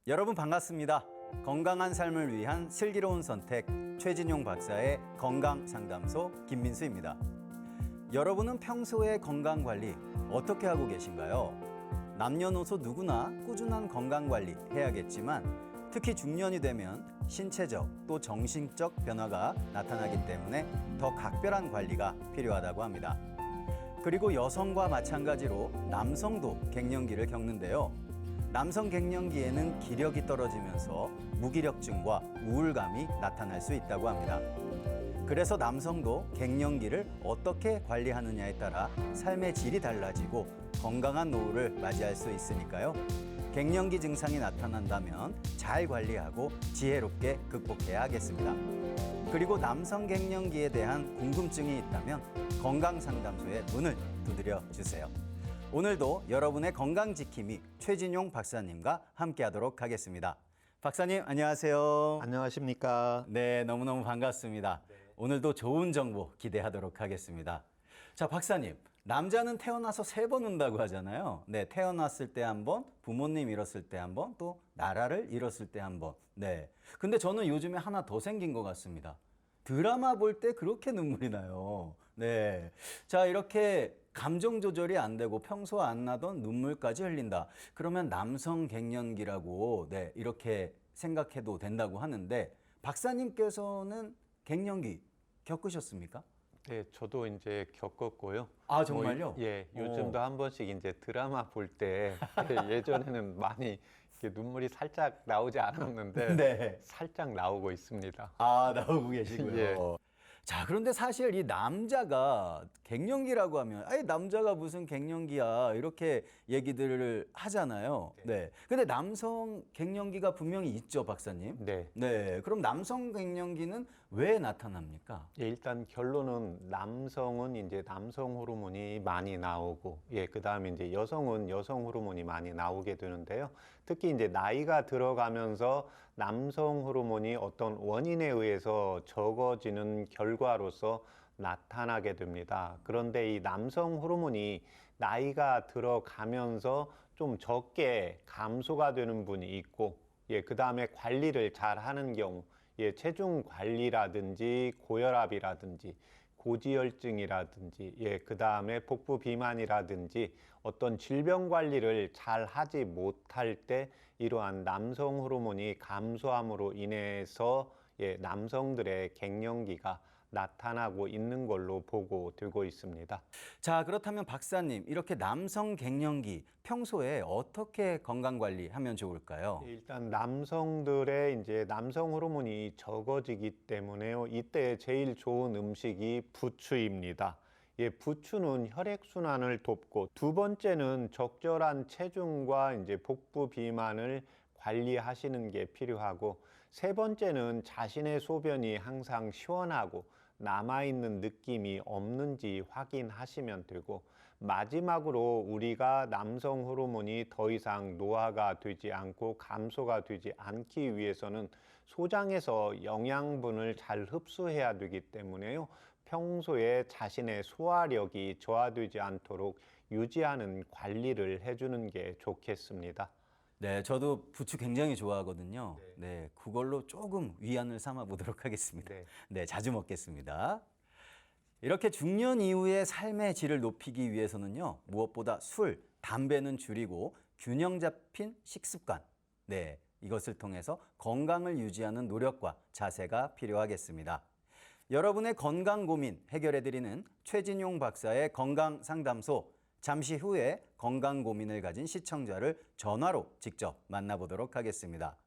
여러분 반갑습니다. 건강한 삶을 위한 슬기로운 선택 최진용 박사의 건강상담소 김민수입니다. 여러분은 평소에 건강관리 어떻게 하고 계신가요? 남녀노소 누구나 꾸준한 건강관리 해야겠지만 특히 중년이 되면 신체적 또 정신적 변화가 나타나기 때문에 더 각별한 관리가 필요하다고 합니다. 그리고 여성과 마찬가지로 남성도 갱년기를 겪는데요. 남성 갱년기에는 기력이 떨어지면서 무기력증과 우울감이 나타날 수 있다고 합니다. 그래서 남성도 갱년기를 어떻게 관리하느냐에 따라 삶의 질이 달라지고 건강한 노후를 맞이할 수 있으니까요. 갱년기 증상이 나타난다면 잘 관리하고 지혜롭게 극복해야 하겠습니다. 그리고 남성 갱년기에 대한 궁금증이 있다면 건강상담소에 문을 두드려 주세요. 오늘도 여러분의 건강 지킴이 최진용 박사님과 함께하도록 하겠습니다. 박사님 안녕하세요. 안녕하십니까? 네, 너무너무 반갑습니다. 오늘도 좋은 정보 기대하도록 하겠습니다. 자, 박사님, 남자는 태어나서 3번 운다고 하잖아요. 네, 태어났을 때 한 번, 부모님 잃었을 때 한 번, 또 나라를 잃었을 때 한 번. 네. 근데 저는 요즘에 하나 더 생긴 것 같습니다. 드라마 볼 때 그렇게 눈물이 나요. 네. 자, 이렇게 감정 조절이 안 되고 평소 안 나던 눈물까지 흘린다. 그러면 남성 갱년기라고 네, 이렇게 생각해도 된다고 하는데 박사님께서는 갱년기 겪으셨습니까? 네, 저도 이제 겪었고요. 아, 정말요? 예, 요즘도 한 번씩 이제 드라마 볼 때 예전에는 많이 이렇게 눈물이 살짝 나오지 않았는데 네. 살짝 나오고 있습니다. 아, 나오고 계시고요. 예. 자, 그런데 사실 이 남자가 갱년기라고 하면 아니 남자가 무슨 갱년기야 이렇게 얘기들을 하잖아요. 네. 근데 남성 갱년기가 분명히 있죠, 박사님. 네. 네. 그럼 남성 갱년기는 왜 나타납니까? 예, 일단 결론은 남성은 이제 남성 호르몬이 많이 나오고, 예, 그 다음에 이제 여성은 여성 호르몬이 많이 나오게 되는데요. 특히 이제 나이가 들어가면서 남성 호르몬이 어떤 원인에 의해서 적어지는 결과로서 나타나게 됩니다. 그런데 이 남성 호르몬이 나이가 들어가면서 좀 적게 감소가 되는 분이 있고, 예, 그 다음에 관리를 잘 하는 경우, 예, 체중 관리라든지 고혈압이라든지 고지혈증이라든지 예, 그 다음에 복부 비만이라든지 어떤 질병 관리를 잘 하지 못할 때 이러한 남성 호르몬이 감소함으로 인해서 예, 남성들의 갱년기가 나타나고 있는 걸로 보고되고 있습니다. 자, 그렇다면 박사님, 이렇게 남성 갱년기 평소에 어떻게 건강 관리하면 좋을까요? 일단 남성들의 이제 남성 호르몬이 적어지기 때문에요. 이때 제일 좋은 음식이 부추입니다. 예, 부추는 혈액순환을 돕고 두 번째는 적절한 체중과 이제 복부 비만을 관리하시는 게 필요하고 세 번째는 자신의 소변이 항상 시원하고 남아있는 느낌이 없는지 확인하시면 되고 마지막으로 우리가 남성 호르몬이 더 이상 노화가 되지 않고 감소가 되지 않기 위해서는 소장에서 영양분을 잘 흡수해야 되기 때문에요. 평소에 자신의 소화력이 저하되지 않도록 유지하는 관리를 해주는 게 좋겠습니다. 네, 저도 부추 굉장히 좋아하거든요. 네, 그걸로 조금 위안을 삼아 보도록 하겠습니다. 네. 네, 자주 먹겠습니다. 이렇게 중년 이후의 삶의 질을 높이기 위해서는요, 무엇보다 술, 담배는 줄이고 균형 잡힌 식습관, 네, 이것을 통해서 건강을 유지하는 노력과 자세가 필요하겠습니다. 여러분의 건강 고민 해결해드리는 최진용 박사의 건강상담소, 잠시 후에 건강 고민을 가진 시청자를 전화로 직접 만나보도록 하겠습니다.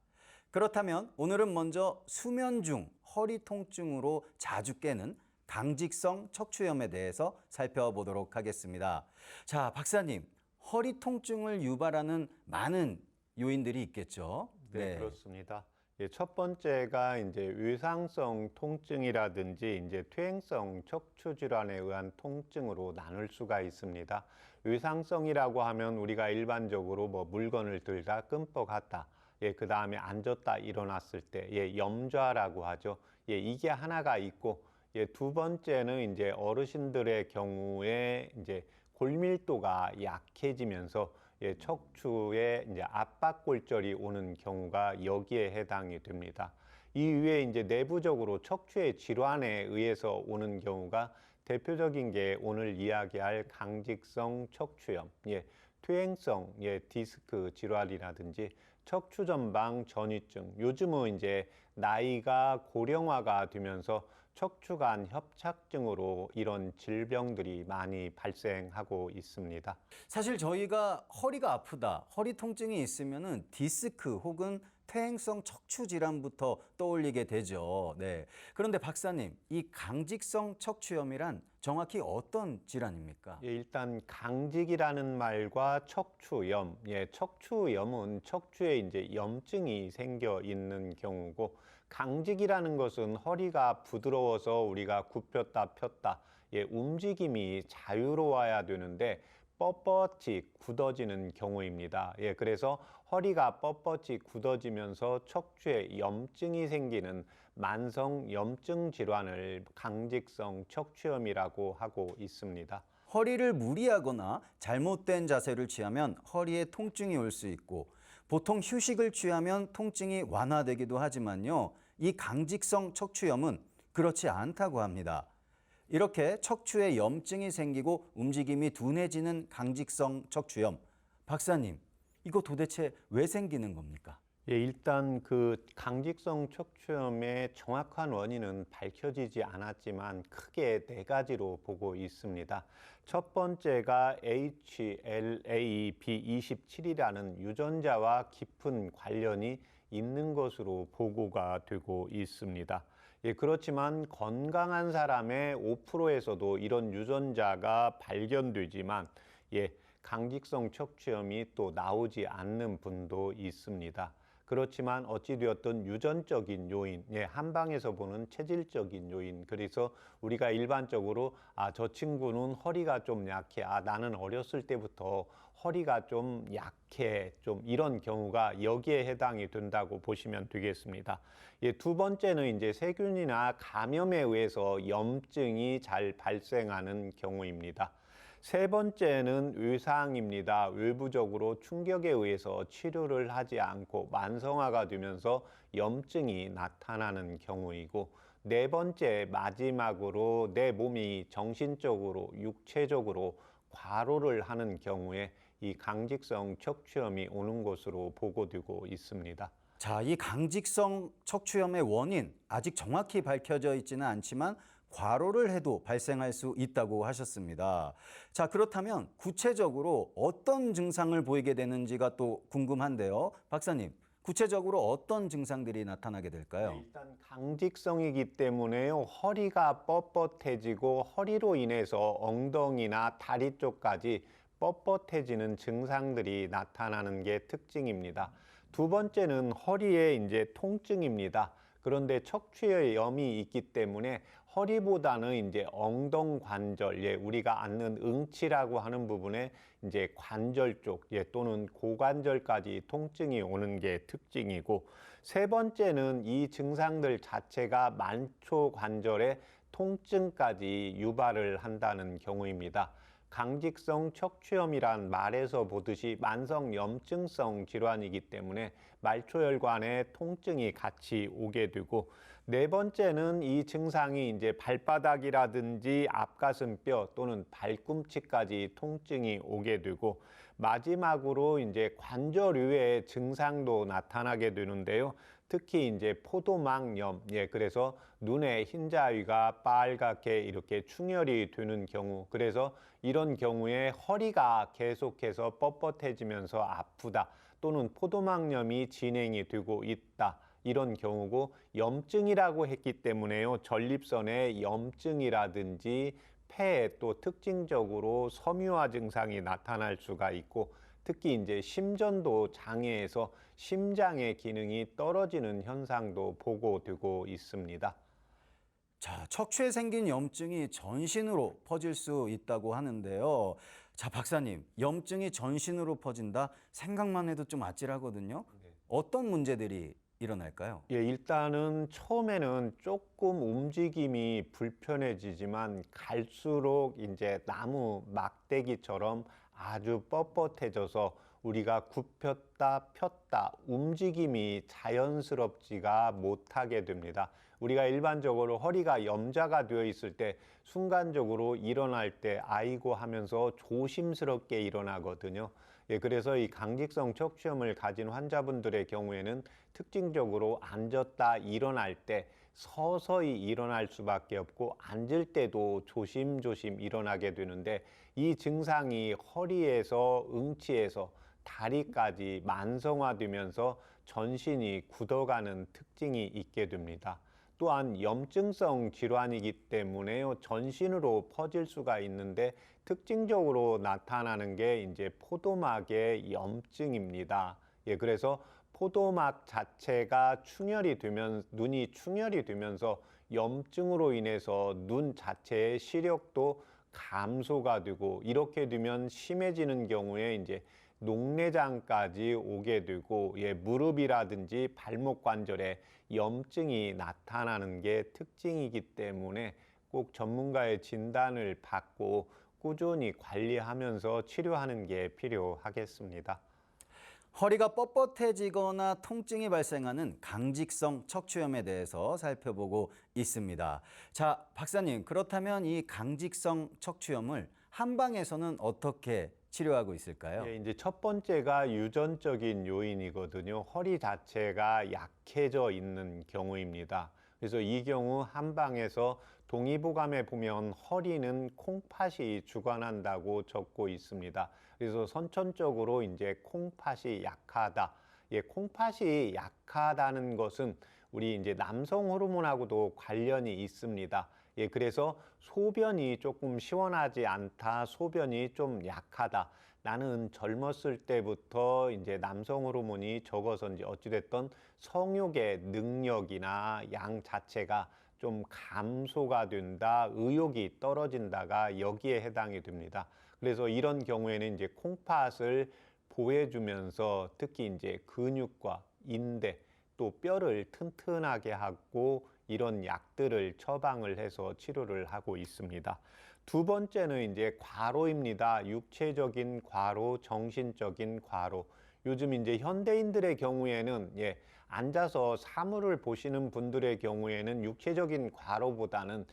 그렇다면 오늘은 먼저 수면 중 허리 통증으로 자주 깨는 강직성 척추염에 대해서 살펴보도록 하겠습니다. 자, 박사님, 허리 통증을 유발하는 많은 요인들이 있겠죠? 네, 그렇습니다. 예, 첫 번째가 이제 외상성 통증이라든지 이제 퇴행성 척추 질환에 의한 통증으로 나눌 수가 있습니다. 외상성이라고 하면 우리가 일반적으로 뭐 물건을 들다 끔뻑하다, 예, 그 다음에 앉았다 일어났을 때, 예, 염좌라고 하죠. 예, 이게 하나가 있고, 예, 두 번째는 이제 어르신들의 경우에 이제 골밀도가 약해지면서 예, 척추에 이제 압박골절이 오는 경우가 여기에 해당이 됩니다. 이 외에 이제 내부적으로 척추의 질환에 의해서 오는 경우가 대표적인 게 오늘 이야기할 강직성 척추염, 예, 퇴행성 디스크 질환이라든지 척추 전방 전이증. 요즘은 이제 나이가 고령화가 되면서 척추 간 협착증으로 이런 질병들이 많이 발생하고 있습니다. 사실 저희가 허리가 아프다, 허리 통증이 있으면은 디스크 혹은 퇴행성 척추 질환부터 떠올리게 되죠. 네. 그런데 박사님, 이 강직성 척추염이란 정확히 어떤 질환입니까? 예, 일단 강직이라는 말과 척추염, 예, 척추염은 척추에 이제 염증이 생겨 있는 경우고, 강직이라는 것은 허리가 부드러워서 우리가 굽혔다 폈다, 예, 움직임이 자유로워야 되는데 뻣뻣이 굳어지는 경우입니다. 예, 그래서 허리가 뻣뻣이 굳어지면서 척추에 염증이 생기는 만성 염증 질환을 강직성 척추염이라고 하고 있습니다. 허리를 무리하거나 잘못된 자세를 취하면 허리에 통증이 올 수 있고 보통 휴식을 취하면 통증이 완화되기도 하지만요. 이 강직성 척추염은 그렇지 않다고 합니다. 이렇게 척추에 염증이 생기고 움직임이 둔해지는 강직성 척추염. 박사님, 이거 도대체 왜 생기는 겁니까? 예, 일단 그 강직성 척추염의 정확한 원인은 밝혀지지 않았지만 크게 네 가지로 보고 있습니다. 첫 번째가 HLA-B27이라는 유전자와 깊은 관련이 있는 것으로 보고가 되고 있습니다. 예, 그렇지만 건강한 사람의 5%에서도 이런 유전자가 발견되지만 예, 강직성 척추염이 또 나오지 않는 분도 있습니다. 그렇지만 어찌되었든 유전적인 요인, 예, 한방에서 보는 체질적인 요인, 그래서 우리가 일반적으로 저 친구는 허리가 좀 약해, 나는 어렸을 때부터 허리가 좀 약해, 좀 이런 경우가 여기에 해당이 된다고 보시면 되겠습니다. 예, 두 번째는 이제 세균이나 감염에 의해서 염증이 잘 발생하는 경우입니다. 세 번째는 외상입니다. 외부적으로 충격에 의해서 치료를 하지 않고 만성화가 되면서 염증이 나타나는 경우이고, 네 번째 마지막으로 내 몸이 정신적으로 육체적으로 과로를 하는 경우에 이 강직성 척추염이 오는 것으로 보고되고 있습니다. 자, 이 강직성 척추염의 원인 아직 정확히 밝혀져 있지는 않지만 과로를 해도 발생할 수 있다고 하셨습니다. 자, 그렇다면 구체적으로 어떤 증상을 보이게 되는지가 또 궁금한데요. 박사님, 구체적으로 어떤 증상들이 나타나게 될까요? 일단 강직성이기 때문에요. 허리가 뻣뻣해지고 허리로 인해서 엉덩이나 다리 쪽까지 뻣뻣해지는 증상들이 나타나는 게 특징입니다. 두 번째는 허리에 이제 통증입니다. 그런데 척추에 염이 있기 때문에 허리보다는 이제 엉덩관절, 예, 우리가 앉는 응치라고 하는 부분에 이제 관절 쪽, 예, 또는 고관절까지 통증이 오는 게 특징이고, 세 번째는 이 증상들 자체가 만초 관절에 통증까지 유발을 한다는 경우입니다. 강직성 척추염이란 말에서 보듯이 만성 염증성 질환이기 때문에 말초혈관에 통증이 같이 오게 되고, 네 번째는 이 증상이 이제 발바닥이라든지 앞가슴뼈 또는 발꿈치까지 통증이 오게 되고, 마지막으로 이제 관절외의 증상도 나타나게 되는데요. 특히 이제 포도막염, 예, 그래서 눈의 흰자위가 빨갛게 이렇게 충혈이 되는 경우, 그래서 이런 경우에 허리가 계속해서 뻣뻣해지면서 아프다, 또는 포도막염이 진행이 되고 있다, 이런 경우고, 염증이라고 했기 때문에요. 전립선의 염증이라든지 폐에 또 특징적으로 섬유화 증상이 나타날 수가 있고, 특히 이제 심전도 장애에서 심장의 기능이 떨어지는 현상도 보고되고 있습니다. 자, 척추에 생긴 염증이 전신으로 퍼질 수 있다고 하는데요. 자, 박사님, 염증이 전신으로 퍼진다? 생각만 해도 좀 아찔하거든요. 어떤 문제들이 일어날까요? 예, 일단은 처음에는 조금 움직임이 불편해지지만 갈수록 이제 나무 막대기처럼 아주 뻣뻣해져서 우리가 굽혔다 폈다 움직임이 자연스럽지가 못하게 됩니다. 우리가 일반적으로 허리가 염좌가 되어 있을 때 순간적으로 일어날 때 아이고 하면서 조심스럽게 일어나거든요. 예, 그래서 이 강직성 척추염을 가진 환자분들의 경우에는 특징적으로 앉았다 일어날 때 서서히 일어날 수밖에 없고 앉을 때도 조심조심 일어나게 되는데, 이 증상이 허리에서 응치에서 다리까지 만성화되면서 전신이 굳어가는 특징이 있게 됩니다. 또한 염증성 질환이기 때문에요, 전신으로 퍼질 수가 있는데 특징적으로 나타나는 게 이제 포도막의 염증입니다. 예, 그래서 포도막 자체가 충혈이 되면 눈이 충혈이 되면서 염증으로 인해서 눈 자체의 시력도 감소가 되고, 이렇게 되면 심해지는 경우에 이제 녹내장까지 오게 되고, 예, 무릎이라든지 발목 관절에 염증이 나타나는 게 특징이기 때문에 꼭 전문가의 진단을 받고 꾸준히 관리하면서 치료하는 게 필요하겠습니다. 허리가 뻣뻣해지거나 통증이 발생하는 강직성 척추염에 대해서 살펴보고 있습니다. 자, 박사님, 그렇다면 이 강직성 척추염을 한방에서는 어떻게 치료하고 있을까요? 예, 이제 첫 번째가 유전적인 요인이거든요. 허리 자체가 약해져 있는 경우입니다. 그래서 이 경우 한방에서 동의보감에 보면 허리는 콩팥이 주관한다고 적고 있습니다. 그래서 선천적으로 이제 콩팥이 약하다. 예, 콩팥이 약하다는 것은 우리 이제 남성 호르몬하고도 관련이 있습니다. 예, 그래서 소변이 조금 시원하지 않다, 소변이 좀 약하다. 나는 젊었을 때부터 이제 남성 호르몬이 적어서 이제 어찌됐든 성욕의 능력이나 양 자체가 좀 감소가 된다, 의욕이 떨어진다가 여기에 해당이 됩니다. 그래서 이런 경우에는 이제 콩팥을 보호해주면서 특히 이제 근육과 인대 또 뼈를 튼튼하게 하고 이런 약들을 처방을 해서 치료를 하고 있습니다. 두 번째는 이제 과로입니다. 육체적인 과로, 정신적인 과로. 요즘 이제 현대인들의 경우에는 앉아서 사물을 보시는 분들의 경우에는 육체적인 과로보다는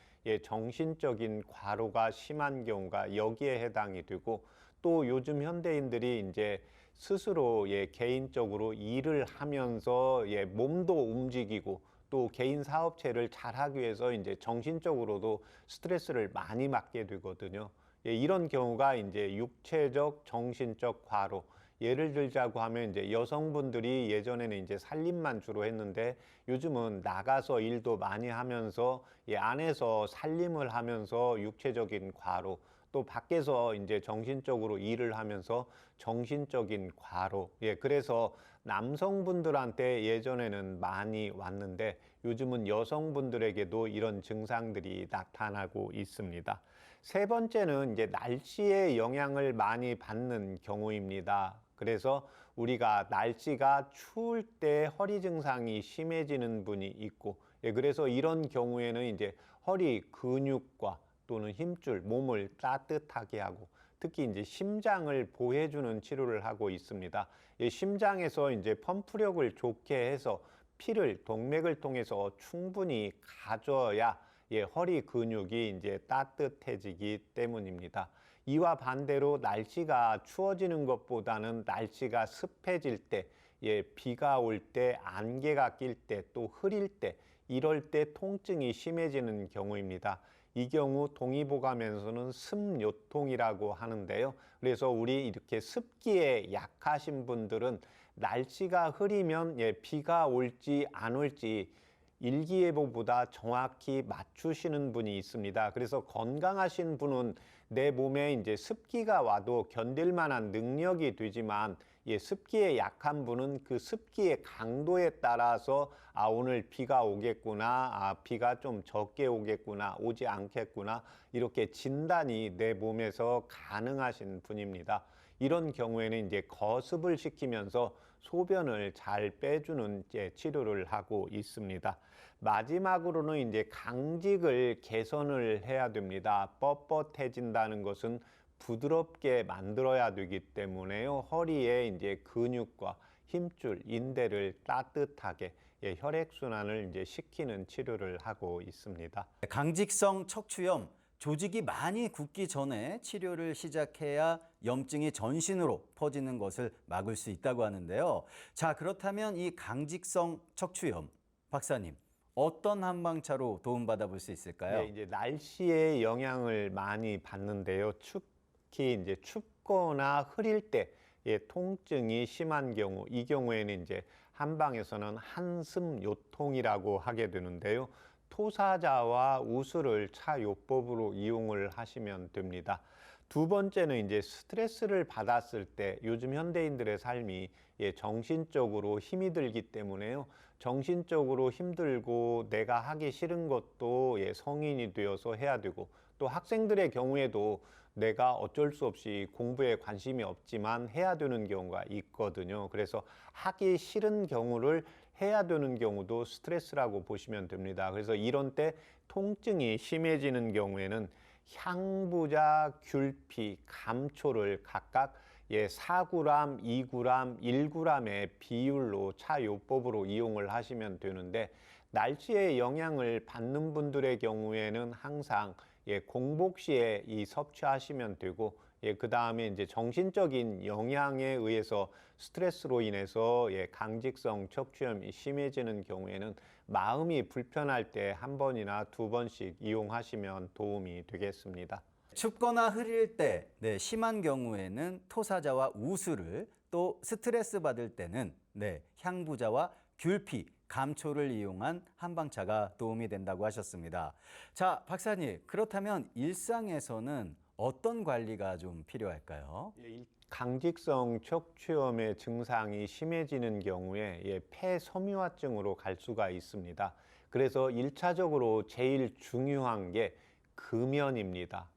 정신적인 과로가 심한 경우가 여기에 해당이 되고, 또 요즘 현대인들이 이제 스스로 개인적으로 일을 하면서 몸도 움직이고 또 개인 사업체를 잘하기 위해서 이제 정신적으로도 스트레스를 많이 받게 되거든요. 이런 경우가 이제 육체적, 정신적 과로. 예를 들자고 하면 이제 여성분들이 예전에는 이제 살림만 주로 했는데 요즘은 나가서 일도 많이 하면서 안에서 살림을 하면서 육체적인 과로, 또 밖에서 이제 정신적으로 일을 하면서 정신적인 과로. 그래서 남성분들한테 예전에는 많이 왔는데 요즘은 여성분들에게도 이런 증상들이 나타나고 있습니다. 세 번째는 이제 날씨의 영향을 많이 받는 경우입니다. 그래서 우리가 날씨가 추울 때 허리 증상이 심해지는 분이 있고, 그래서 이런 경우에는 이제 허리 근육과 또는 힘줄, 몸을 따뜻하게 하고 특히 이제 심장을 보호해주는 치료를 하고 있습니다. 심장에서 이제 펌프력을 좋게 해서 피를 동맥을 통해서 충분히 가져야 허리 근육이 이제 따뜻해지기 때문입니다. 이와 반대로 날씨가 추워지는 것보다는 날씨가 습해질 때, 비가 올 때, 안개가 낄 때, 또 흐릴 때, 이럴 때 통증이 심해지는 경우입니다. 이 경우 동의보감에서는 습요통이라고 하는데요. 그래서 우리 이렇게 습기에 약하신 분들은 날씨가 흐리면 비가 올지 안 올지 일기예보보다 정확히 맞추시는 분이 있습니다. 그래서 건강하신 분은 내 몸에 이제 습기가 와도 견딜 만한 능력이 되지만 습기에 약한 분은 그 습기의 강도에 따라서 오늘 비가 오겠구나, 비가 좀 적게 오겠구나, 오지 않겠구나, 이렇게 진단이 내 몸에서 가능하신 분입니다. 이런 경우에는 이제 거습을 시키면서 소변을 잘 빼주는 치료를 하고 있습니다. 마지막으로는 이제 강직을 개선을 해야 됩니다. 뻣뻣해진다는 것은 부드럽게 만들어야 되기 때문에요. 허리에 이제 근육과 힘줄, 인대를 따뜻하게 혈액순환을 이제 시키는 치료를 하고 있습니다. 강직성 척추염, 조직이 많이 굳기 전에 치료를 시작해야 염증이 전신으로 퍼지는 것을 막을 수 있다고 하는데요. 자, 그렇다면 이 강직성 척추염, 박사님, 어떤 한방차로 도움받아 볼 수 있을까요? 이제 날씨의 영향을 많이 받는데요. 특히 이제 춥거나 흐릴 때 통증이 심한 경우, 이 경우에는 이제 한방에서는 한숨 요통이라고 하게 되는데요. 토사자와 우수를 차요법으로 이용을 하시면 됩니다. 두 번째는 이제 스트레스를 받았을 때 요즘 현대인들의 삶이 정신적으로 힘이 들기 때문에요. 정신적으로 힘들고 내가 하기 싫은 것도 성인이 되어서 해야 되고, 또 학생들의 경우에도 내가 어쩔 수 없이 공부에 관심이 없지만 해야 되는 경우가 있거든요. 그래서 하기 싫은 경우를 해야 되는 경우도 스트레스라고 보시면 됩니다. 그래서 이런 때 통증이 심해지는 경우에는 향부자, 귤피, 감초를 각각 4g, 2g, 1g의 비율로 차요법으로 이용을 하시면 되는데, 날씨의 영향을 받는 분들의 경우에는 항상 공복 시에 섭취하시면 되고, 그 다음에 이제 정신적인 영향에 의해서 스트레스로 인해서 강직성 척추염이 심해지는 경우에는 마음이 불편할 때 한 번이나 두 번씩 이용하시면 도움이 되겠습니다. 춥거나 흐릴 때 심한 경우에는 토사자와 우수를, 또 스트레스 받을 때는 향부자와 귤피, 감초를 이용한 한방차가 도움이 된다고 하셨습니다. 자, 박사님, 그렇다면 일상에서는 어떤 관리가 좀 필요할까요? 강직성 척추염의 증상이 심해지는 경우에 폐섬유화증으로 갈 수가 있습니다. 그래서 1차적으로 제일 중요한 게 금연입니다.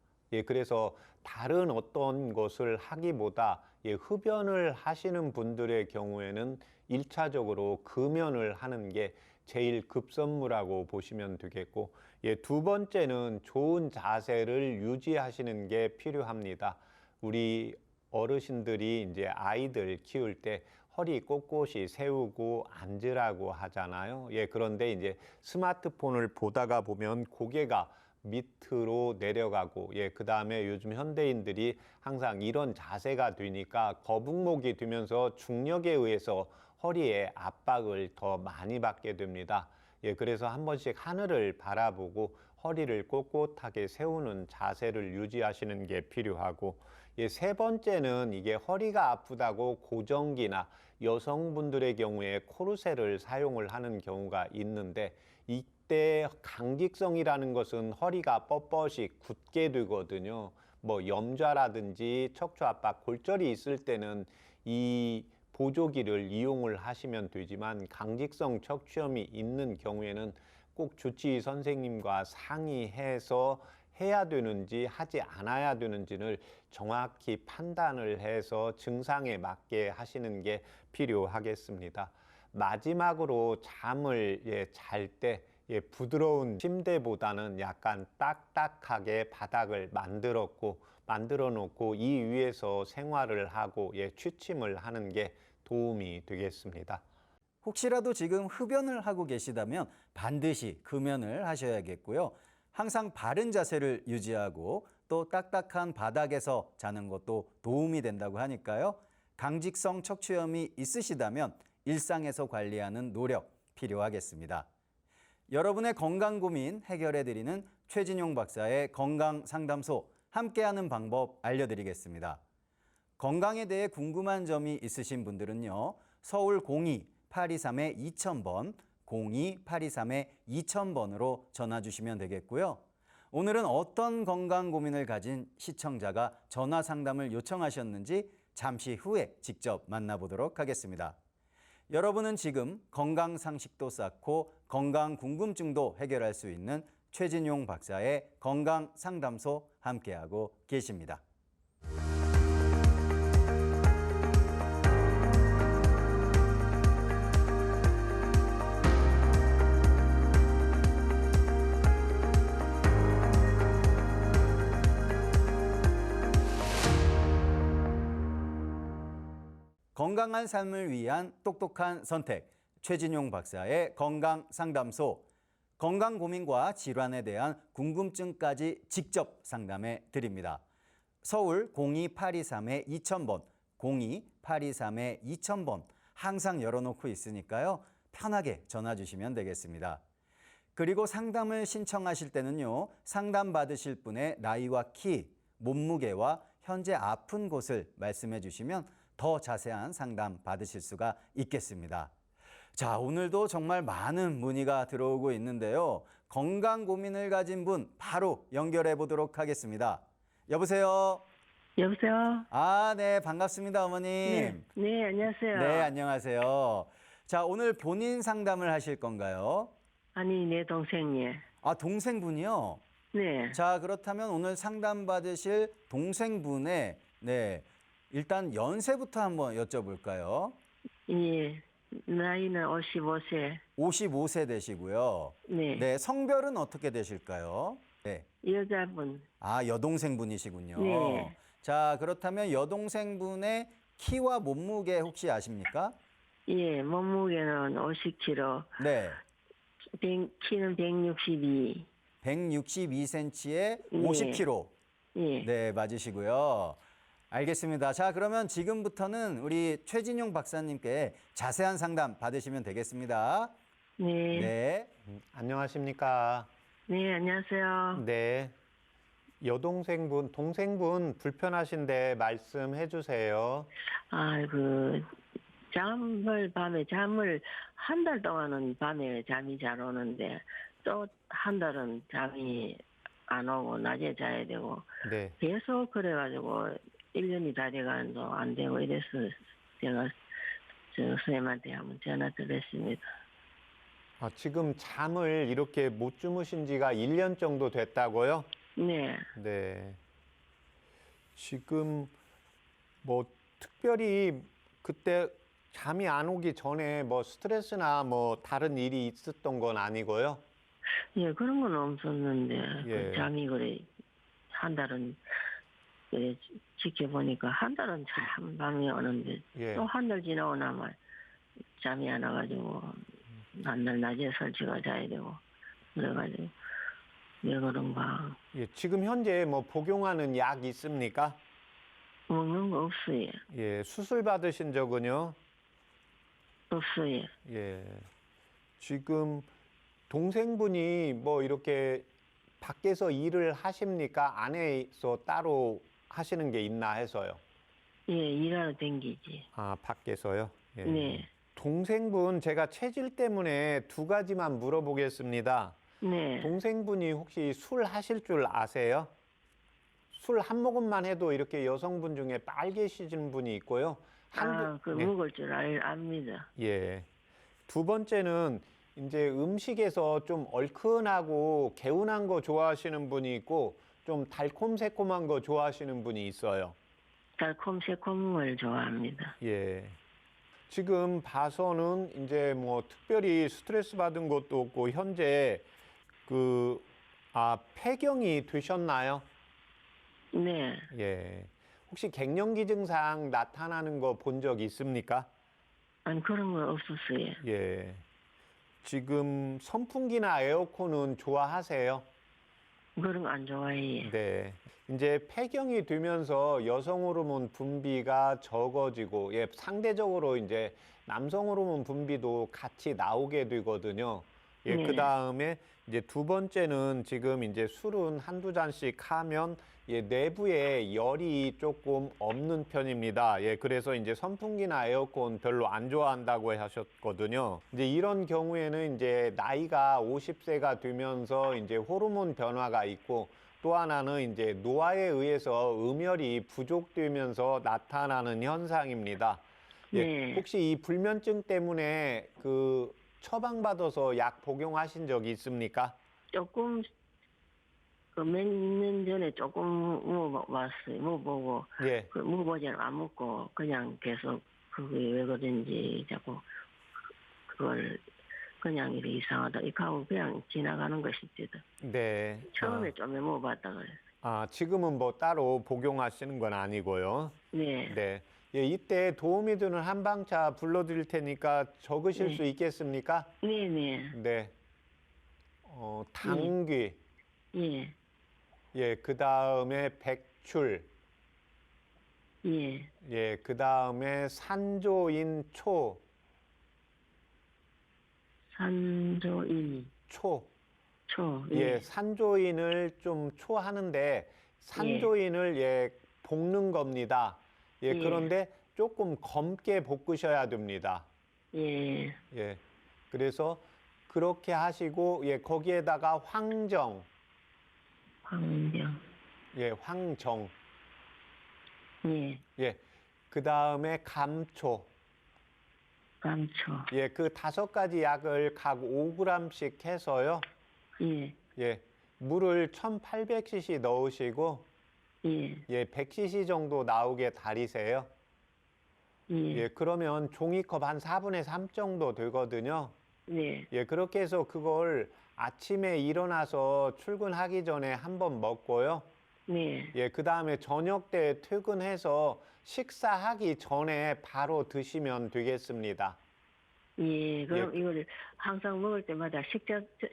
그래서 다른 어떤 것을 하기보다 흡연을 하시는 분들의 경우에는 1차적으로 금연을 하는 게 제일 급선무라고 보시면 되겠고, 두 번째는 좋은 자세를 유지하시는 게 필요합니다. 우리 어르신들이 이제 아이들 키울 때 허리 꼿꼿이 세우고 앉으라고 하잖아요. 그런데 이제 스마트폰을 보다가 보면 고개가 밑으로 내려가고, 그 다음에 요즘 현대인들이 항상 이런 자세가 되니까 거북목이 되면서 중력에 의해서 허리에 압박을 더 많이 받게 됩니다. 그래서 한 번씩 하늘을 바라보고 허리를 꼿꼿하게 세우는 자세를 유지하시는 게 필요하고, 세 번째는 이게 허리가 아프다고 고정기나 여성분들의 경우에 코르셋을 사용을 하는 경우가 있는데, 이때 강직성이라는 것은 허리가 뻣뻣이 굳게 되거든요. 뭐 염좌라든지 척추압박, 골절이 있을 때는 이 보조기를 이용을 하시면 되지만, 강직성 척추염이 있는 경우에는 꼭 주치의 선생님과 상의해서 해야 되는지 하지 않아야 되는지를 정확히 판단을 해서 증상에 맞게 하시는 게 필요하겠습니다. 마지막으로 잠을 잘 때 부드러운 침대보다는 약간 딱딱하게 바닥을 만들어 놓고 이 위에서 생활을 하고 취침을 하는 게 도움이 되겠습니다. 혹시라도 지금 흡연을 하고 계시다면 반드시 금연을 하셔야겠고요. 항상 바른 자세를 유지하고 또 딱딱한 바닥에서 자는 것도 도움이 된다고 하니까요. 강직성 척추염이 있으시다면 일상에서 관리하는 노력 필요하겠습니다. 여러분의 건강 고민 해결해드리는 최진용 박사의 건강상담소, 함께하는 방법 알려드리겠습니다. 건강에 대해 궁금한 점이 있으신 분들은요. 서울 02-823-2000번, 02-823-2000번으로 전화 주시면 되겠고요. 오늘은 어떤 건강 고민을 가진 시청자가 전화 상담을 요청하셨는지 잠시 후에 직접 만나보도록 하겠습니다. 여러분은 지금 건강 상식도 쌓고 건강 궁금증도 해결할 수 있는 최진용 박사의 건강 상담소 함께하고 계십니다. 건강한 삶을 위한 똑똑한 선택, 최진용 박사의 건강상담소. 건강 고민과 질환에 대한 궁금증까지 직접 상담해 드립니다. 서울 02823-2000번, 02823-2000번 항상 열어놓고 있으니까요. 편하게 전화 주시면 되겠습니다. 그리고 상담을 신청하실 때는요. 상담 받으실 분의 나이와 키, 몸무게와 현재 아픈 곳을 말씀해 주시면 더 자세한 상담 받으실 수가 있겠습니다. 자, 오늘도 정말 많은 문의가 들어오고 있는데요. 건강 고민을 가진 분 바로 연결해 보도록 하겠습니다. 여보세요? 여보세요? 아, 네, 반갑습니다, 어머님. 네, 안녕하세요. 네, 안녕하세요. 자, 오늘 본인 상담을 하실 건가요? 아니, 내 동생이. 아, 동생분이요? 네, 자, 그렇다면 오늘 상담 받으실 동생분의 일단 연세부터 한번 여쭤볼까요? 예, 나이는 55세. 55세 되시고요. 네, 네, 성별은 어떻게 되실까요? 네. 여자분. 아, 여동생분이시군요. 네. 자, 그렇다면 여동생분의 키와 몸무게 혹시 아십니까? 예, 몸무게는 50kg, 네. 키는 162. 162cm에 네. 50kg. 예, 네, 맞으시고요. 알겠습니다. 자, 그러면 지금부터는 우리 최진용 박사님께 자세한 상담 받으시면 되겠습니다. 네, 네. 안녕하십니까? 네, 안녕하세요. 네. 여동생분, 동생분 불편하신데 말씀해 주세요. 밤에 잠을 한 달 동안은 밤에 잠이 잘 오는데 또 한 달은 잠이 안 오고 낮에 자야 되고 네. 계속 그래가지고 1년이 다 돼가는데 안 되고 이래서 제가 선생님한테 한번 전화 드렸습니다. 아, 지금 잠을 이렇게 못 주무신 지가 1년 정도 됐다고요? 네, 네. 지금 뭐 특별히 그때 잠이 안 오기 전에 뭐 스트레스나 뭐 다른 일이 있었던 건 아니고요. 예, 그런 건 없었는데 예. 그 잠이 그래 한 달은 그래 지켜보니까 한 달은 참 밤이 오는데 예. 또 한 달 지나고 나면 잠이 안 와가지고 한날 낮에 설치가 자야 되고 그래가지고 왜 그런가 예, 지금 현재 뭐 복용하는 약 있습니까? 먹는 거 없어요. 예, 수술 받으신 적은요? 없어요. 예. 지금 동생분이 뭐 이렇게 밖에서 일을 하십니까? 안에서 따로 하시는 게 있나 해서요. 예, 일하러 댕기지. 아, 밖에서요? 예. 네, 동생분 제가 체질 때문에 두 가지만 물어보겠습니다. 네. 동생분이 혹시 술 하실 줄 아세요? 술 한 모금만 해도 이렇게 여성분 중에 빨개지는 분이 있고요. 네. 먹을 줄 압니다. 예. 두 번째는 이제 음식에서 좀 얼큰하고 개운한 거 좋아하시는 분이 있고 좀 달콤새콤한 거 좋아하시는 분이 있어요. 달콤새콤을 좋아합니다. 예. 지금 봐서는 이제 뭐 특별히 스트레스 받은 것도 없고 현재 폐경이 되셨나요? 네, 예. 혹시 갱년기 증상 나타나는 거 본 적 있습니까? 아니 그런 건 없었어요. 예. 지금 선풍기나 에어컨은 좋아하세요? 그런 거 안 좋아해요. 네. 이제 폐경이 되면서 여성 호르몬 분비가 적어지고, 예, 상대적으로 이제 남성 호르몬 분비도 같이 나오게 되거든요. 예, 네. 그 다음에 이제 두 번째는 지금 이제 술은 한두 잔씩 하면 예, 내부에 열이 조금 없는 편입니다. 예, 그래서 이제 선풍기나 에어컨 별로 안 좋아한다고 하셨거든요. 이제 이런 경우에는 이제 나이가 50세가 되면서 이제 호르몬 변화가 있고 또 하나는 이제 노화에 의해서 음혈이 부족되면서 나타나는 현상입니다. 예, 네. 혹시 이 불면증 때문에 처방받아서 약 복용하신 적이 있습니까? 조금 몇 년 전에 조금 먹어봤어요. 먹어보고 예. 먹어보지는 안 먹고 그냥 계속 그게 왜 그런지 자꾸 그걸 그냥 이렇게 이상하다 이렇게 하고 그냥 지나가는 것이지. 네. 처음에 좀 먹어봤다 그래. 지금은 뭐 따로 복용하시는 건 아니고요. 네. 네. 예, 이때 도움이 되는 한방차 불러드릴 테니까 적으실 네. 수 있겠습니까? 네네. 네. 당귀, 예. 예, 그 다음에 백출, 예. 예, 그 다음에 산조인초, 산조인. 초. 초. 예, 예. 산조인을 좀 초하는데 산조인을 예, 볶는 겁니다. 예, 예. 그런데 조금 검게 볶으셔야 됩니다. 예. 예. 그래서 그렇게 하시고 예, 거기에다가 황정, 황병. 예, 황정. 예. 예. 그다음에 감초. 감초. 예, 그 5가지 약을 각 5g씩 해서요. 예. 예. 물을 1800cc 넣으시고 예. 예, 100cc 정도 나오게 달이세요. 예. 예, 그러면 종이컵 한 4분의 3 정도 되거든요. 네. 예, 그렇게 해서 그걸 아침에 일어나서 출근하기 전에 한번 먹고요. 네. 예, 그 다음에 저녁 때 퇴근해서 식사하기 전에 바로 드시면 되겠습니다. 예. 그럼 이걸 항상 먹을 때마다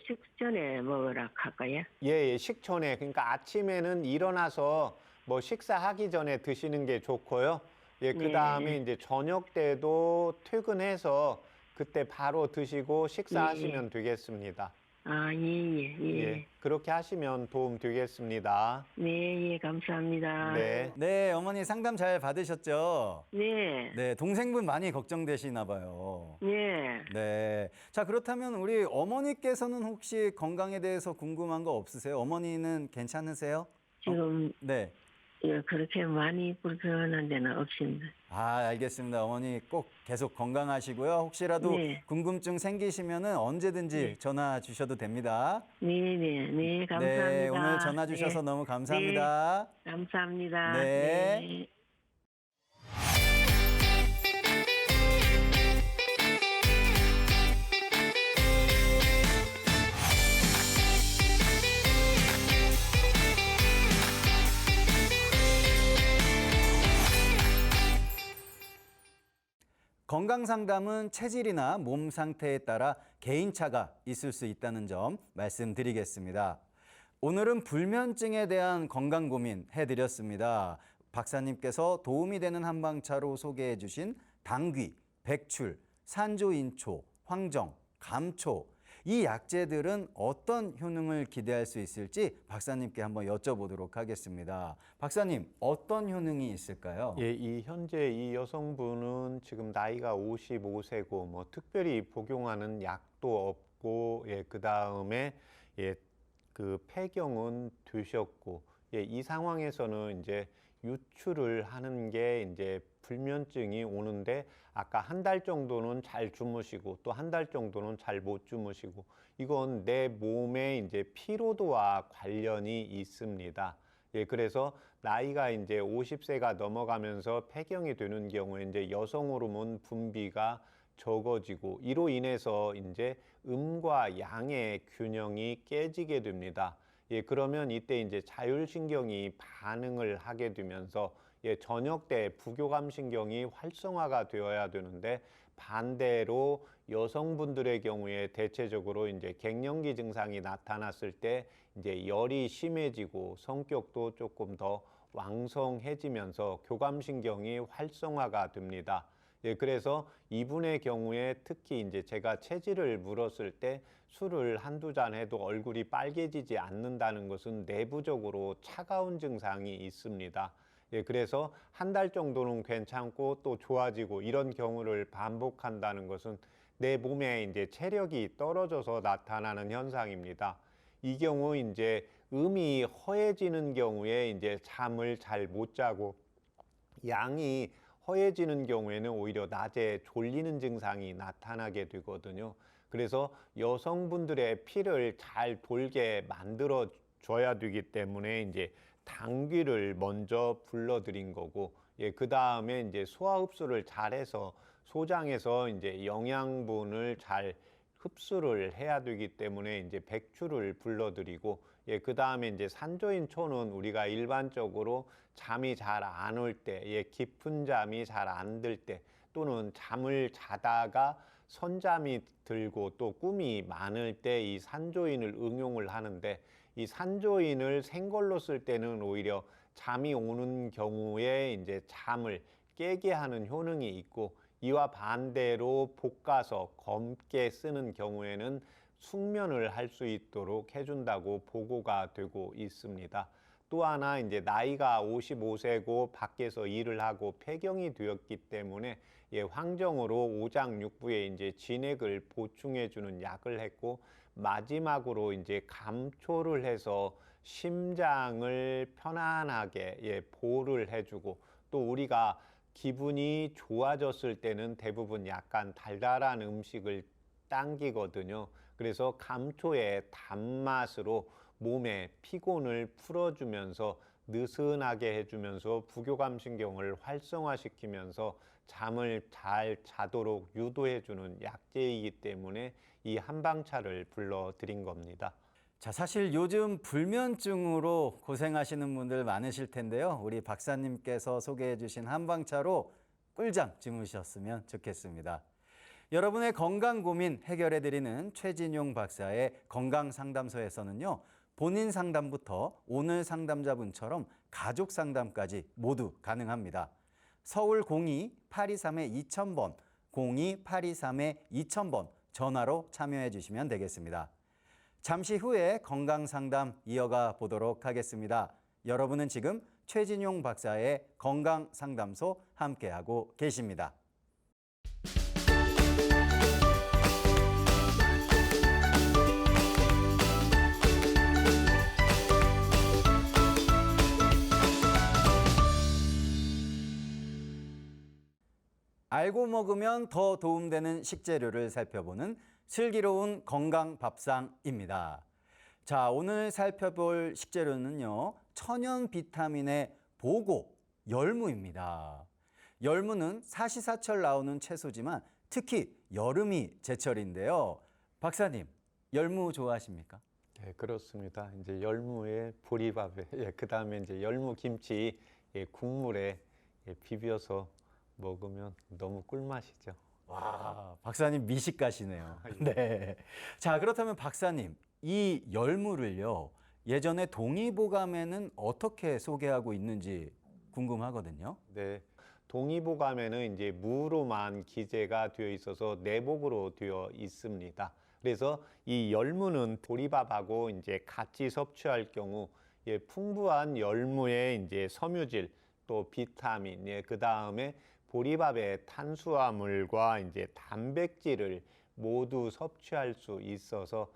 식전에 먹으라 할까요? 예, 예, 식전에. 그러니까 아침에는 일어나서 뭐 식사하기 전에 드시는 게 좋고요. 예, 그 다음에 네. 이제 저녁 때도 퇴근해서 그때 바로 드시고 식사하시면 되겠습니다. 아, 예, 예, 예. 예, 그렇게 하시면 도움 되겠습니다. 네, 예, 감사합니다. 네. 네, 어머니 상담 잘 받으셨죠? 네. 네, 동생분 많이 걱정되시나 봐요. 네. 네. 자, 그렇다면 우리 어머니께서는 혹시 건강에 대해서 궁금한 거 없으세요? 어머니는 괜찮으세요? 지금 네. 예, 그렇게 많이 불편한 데는 없습니다. 아, 알겠습니다. 어머니 꼭 계속 건강하시고요. 혹시라도 네. 궁금증 생기시면은 언제든지 전화 주셔도 됩니다. 네, 네, 네, 감사합니다. 네, 오늘 전화 주셔서 네, 너무 감사합니다. 감사합니다. 네. 네. 건강 상담은 체질이나 몸 상태에 따라 개인차가 있을 수 있다는 점 말씀드리겠습니다. 오늘은 불면증에 대한 건강 고민 해드렸습니다. 박사님께서 도움이 되는 한방차로 소개해 주신 당귀, 백출, 산조인초, 황정, 감초, 이 약재들은 어떤 효능을 기대할 수 있을지 박사님께 한번 여쭤보도록 하겠습니다. 박사님, 어떤 효능이 있을까요? 예, 현재 이 여성분은 지금 나이가 55세고 뭐 특별히 복용하는 약도 없고 예, 그다음에 예, 그 폐경은 되셨고 예, 이 상황에서는 이제 유출을 하는 게 이제 불면증이 오는데 아까 한 달 정도는 잘 주무시고 또 한 달 정도는 잘 못 주무시고 이건 내 몸의 이제 피로도와 관련이 있습니다. 예, 그래서 나이가 이제 50세가 넘어가면서 폐경이 되는 경우에 이제 여성 호르몬 분비가 적어지고 이로 인해서 이제 음과 양의 균형이 깨지게 됩니다. 예, 그러면 이때 이제 자율신경이 반응을 하게 되면서 예, 저녁 때 부교감 신경이 활성화가 되어야 되는데 반대로 여성분들의 경우에 대체적으로 이제 갱년기 증상이 나타났을 때 이제 열이 심해지고 성격도 조금 더 왕성해지면서 교감신경이 활성화가 됩니다. 예, 그래서 이분의 경우에 특히 이제 제가 체질을 물었을 때 술을 한두 잔 해도 얼굴이 빨개지지 않는다는 것은 내부적으로 차가운 증상이 있습니다. 예, 그래서 한 달 정도는 괜찮고 또 좋아지고 이런 경우를 반복한다는 것은 내 몸에 이제 체력이 떨어져서 나타나는 현상입니다. 이 경우 이제 음이 허해지는 경우에 이제 잠을 잘 못 자고 양이 허해지는 경우에는 오히려 낮에 졸리는 증상이 나타나게 되거든요. 그래서 여성분들의 피를 잘 돌게 만들어 줘야 되기 때문에 이제 당귀를 먼저 불러드린 거고, 예, 그 다음에 이제 소화 흡수를 잘해서 소장에서 이제 영양분을 잘 흡수를 해야 되기 때문에 이제 백추를 불러드리고, 그 다음에 이제 산조인초는 우리가 일반적으로 잠이 잘 안 올 때, 깊은 잠이 잘 안 들 때, 또는 잠을 자다가 선잠이 들고 또 꿈이 많을 때 이 산조인을 응용을 하는데, 이 산조인을 생걸로 쓸 때는 오히려 잠이 오는 경우에 이제 잠을 깨게 하는 효능이 있고, 이와 반대로 볶아서 검게 쓰는 경우에는 숙면을 할 수 있도록 해준다고 보고가 되고 있습니다. 또 하나 이제 나이가 55세고 밖에서 일을 하고 폐경이 되었기 때문에 황정으로 오장육부에 이제 진액을 보충해 주는 약을 했고, 마지막으로 이제 감초를 해서 심장을 편안하게 보호를 해주고, 또 우리가 기분이 좋아졌을 때는 대부분 약간 달달한 음식을 당기거든요. 그래서 감초의 단맛으로 몸의 피곤을 풀어주면서 느슨하게 해주면서 부교감신경을 활성화시키면서 잠을 잘 자도록 유도해주는 약재이기 때문에 이 한방차를 불러드린 겁니다. 자, 사실 요즘 불면증으로 고생하시는 분들 많으실 텐데요. 우리 박사님께서 소개해 주신 한방차로 꿀잠 주무셨으면 좋겠습니다. 여러분의 건강 고민 해결해 드리는 최진용 박사의 건강상담소에서는요. 본인 상담부터 오늘 상담자분처럼 가족 상담까지 모두 가능합니다. 서울 02-823-2000번, 02-823-2000번 전화로 참여해 주시면 되겠습니다. 잠시 후에 건강상담 이어가 보도록 하겠습니다. 여러분은 지금 최진용 박사의 건강상담소 함께하고 계십니다. 알고 먹으면 더 도움되는 식재료를 살펴보는 슬기로운 건강밥상입니다. 자, 오늘 살펴볼 식재료는요, 천연 비타민의 보고 열무입니다. 열무는 사시사철 나오는 채소지만 특히 여름이 제철인데요. 박사님, 열무 좋아하십니까? 네, 그렇습니다. 이제 열무에 보리밥에, 그 다음에 이제 열무 김치 국물에 비벼서 먹으면 너무 꿀맛이죠. 와, 박사님 미식가시네요. 네. 자, 그렇다면 박사님, 이 열무를요, 예전에 동의보감에는 어떻게 소개하고 있는지 궁금하거든요. 네, 동의보감에는 이제 무로만 기재가 되어 있어서 내복으로 되어 있습니다. 그래서 이 열무는 보리밥하고 이제 같이 섭취할 경우 풍부한 열무의 이제 섬유질, 또 비타민, 그 다음에 보리밥의 탄수화물과 이제 단백질을 모두 섭취할 수 있어서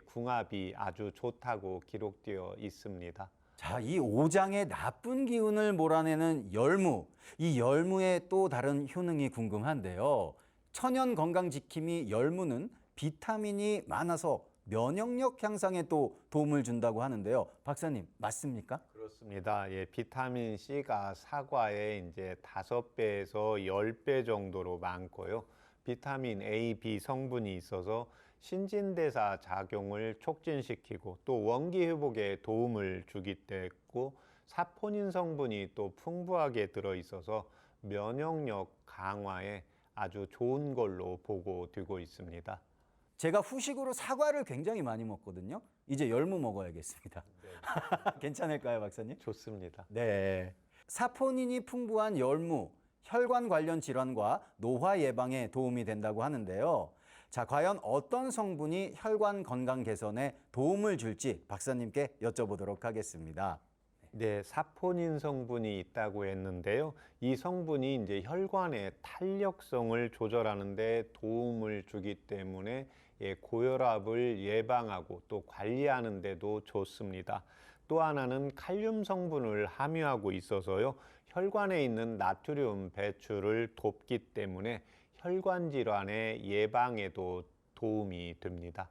궁합이 아주 좋다고 기록되어 있습니다. 자, 이 오장의 나쁜 기운을 몰아내는 열무. 이 열무의 또 다른 효능이 궁금한데요. 천연 건강지킴이 열무는 비타민이 많아서 면역력 향상에 또 도움을 준다고 하는데요. 박사님, 맞습니까? 그렇습니다. 비타민 C가 사과의 이제 5배에서 10배 정도로 많고요. 비타민 A, B 성분이 있어서 신진대사 작용을 촉진시키고 또 원기 회복에 도움을 주기 때문에, 사포닌 성분이 또 풍부하게 들어 있어서 면역력 강화에 아주 좋은 걸로 보고되고 있습니다. 제가 후식으로 사과를 굉장히 많이 먹거든요. 이제 열무 먹어야겠습니다. 네. 괜찮을까요, 박사님? 좋습니다. 네. 사포닌이 풍부한 열무, 혈관 관련 질환과 노화 예방에 도움이 된다고 하는데요. 자, 과연 어떤 성분이 혈관 건강 개선에 도움을 줄지 박사님께 여쭤보도록 하겠습니다. 네, 사포닌 성분이 있다고 했는데요. 이 성분이 이제 혈관의 탄력성을 조절하는 데 도움을 주기 때문에 고혈압을 예방하고 또 관리하는 데도 좋습니다. 또 하나는 칼륨 성분을 함유하고 있어서요. 혈관에 있는 나트륨 배출을 돕기 때문에 혈관 질환의 예방에도 도움이 됩니다.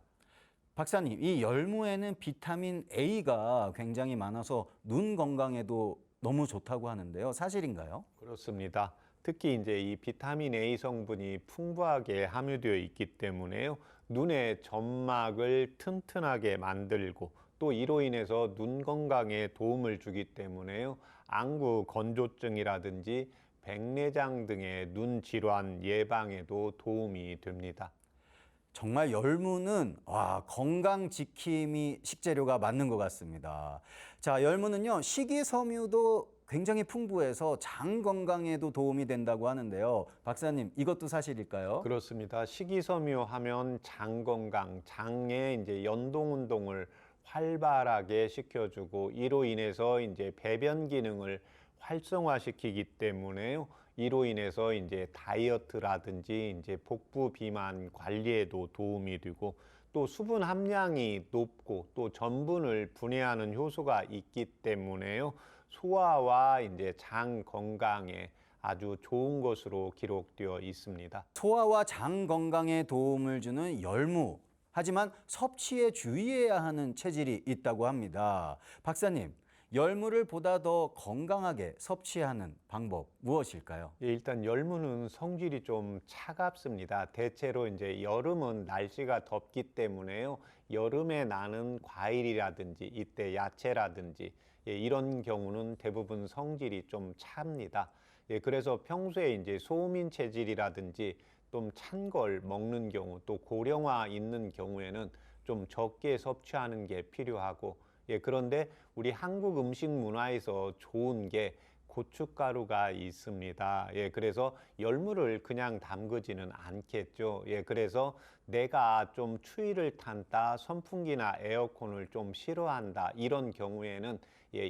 박사님, 이 열무에는 비타민 A가 굉장히 많아서 눈 건강에도 너무 좋다고 하는데요. 사실인가요? 그렇습니다. 특히 이제 이 비타민 A 성분이 풍부하게 함유되어 있기 때문에요. 눈의 점막을 튼튼하게 만들고 또 이로 인해서 눈 건강에 도움을 주기 때문에요. 안구 건조증이라든지 백내장 등의 눈 질환 예방에도 도움이 됩니다. 정말 열무는 건강 지킴이 식재료가 맞는 것 같습니다. 자, 열무는요, 식이섬유도 굉장히 풍부해서 장 건강에도 도움이 된다고 하는데요. 박사님, 이것도 사실일까요? 그렇습니다. 식이섬유 하면 장 건강, 장의 이제 연동 운동을 활발하게 시켜주고 이로 인해서 이제 배변 기능을 활성화시키기 때문에요. 이로 인해서 이제 다이어트라든지 이제 복부 비만 관리에도 도움이 되고 또 수분 함량이 높고 또 전분을 분해하는 효소가 있기 때문에요. 소화와 이제 장 건강에 아주 좋은 것으로 기록되어 있습니다. 소화와 장 건강에 도움을 주는 열무. 하지만 섭취에 주의해야 하는 체질이 있다고 합니다. 박사님, 열무를 보다 더 건강하게 섭취하는 방법 무엇일까요? 예, 일단 열무는 성질이 좀 차갑습니다. 대체로 이제 여름은 날씨가 덥기 때문에요. 여름에 나는 과일이라든지 이때 야채라든지 이런 경우는 대부분 성질이 좀 찹니다. 그래서 평소에 이제 소민 체질이라든지 좀 찬 걸 먹는 경우 또 고령화 있는 경우에는 좀 적게 섭취하는 게 필요하고 그런데 우리 한국 음식 문화에서 좋은 게 고춧가루가 있습니다. 그래서 열무를 그냥 담그지는 않겠죠. 그래서 내가 좀 추위를 탄다, 선풍기나 에어컨을 좀 싫어한다, 이런 경우에는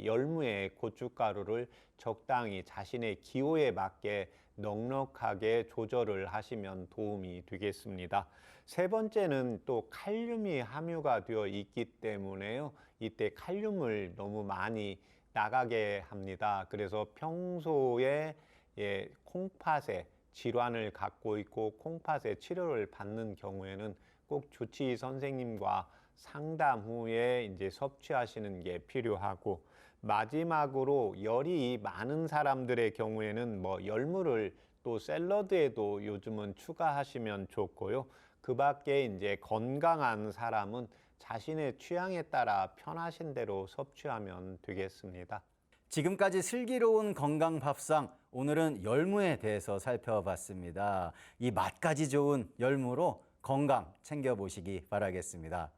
열무에 고춧가루를 적당히 자신의 기호에 맞게 넉넉하게 조절을 하시면 도움이 되겠습니다. 세 번째는 또 칼륨이 함유가 되어 있기 때문에요. 이때 칼륨을 너무 많이 나가게 합니다. 그래서 평소에 콩팥에 질환을 갖고 있고 콩팥의 치료를 받는 경우에는 꼭 주치의 선생님과 상담 후에 이제 섭취하시는 게 필요하고, 마지막으로 열이 많은 사람들의 경우에는 열무를 또 샐러드에도 요즘은 추가하시면 좋고요. 그 밖에 이제 건강한 사람은 자신의 취향에 따라 편하신 대로 섭취하면 되겠습니다. 지금까지 슬기로운 건강 밥상, 오늘은 열무에 대해서 살펴봤습니다. 이 맛까지 좋은 열무로 건강 챙겨보시기 바라겠습니다.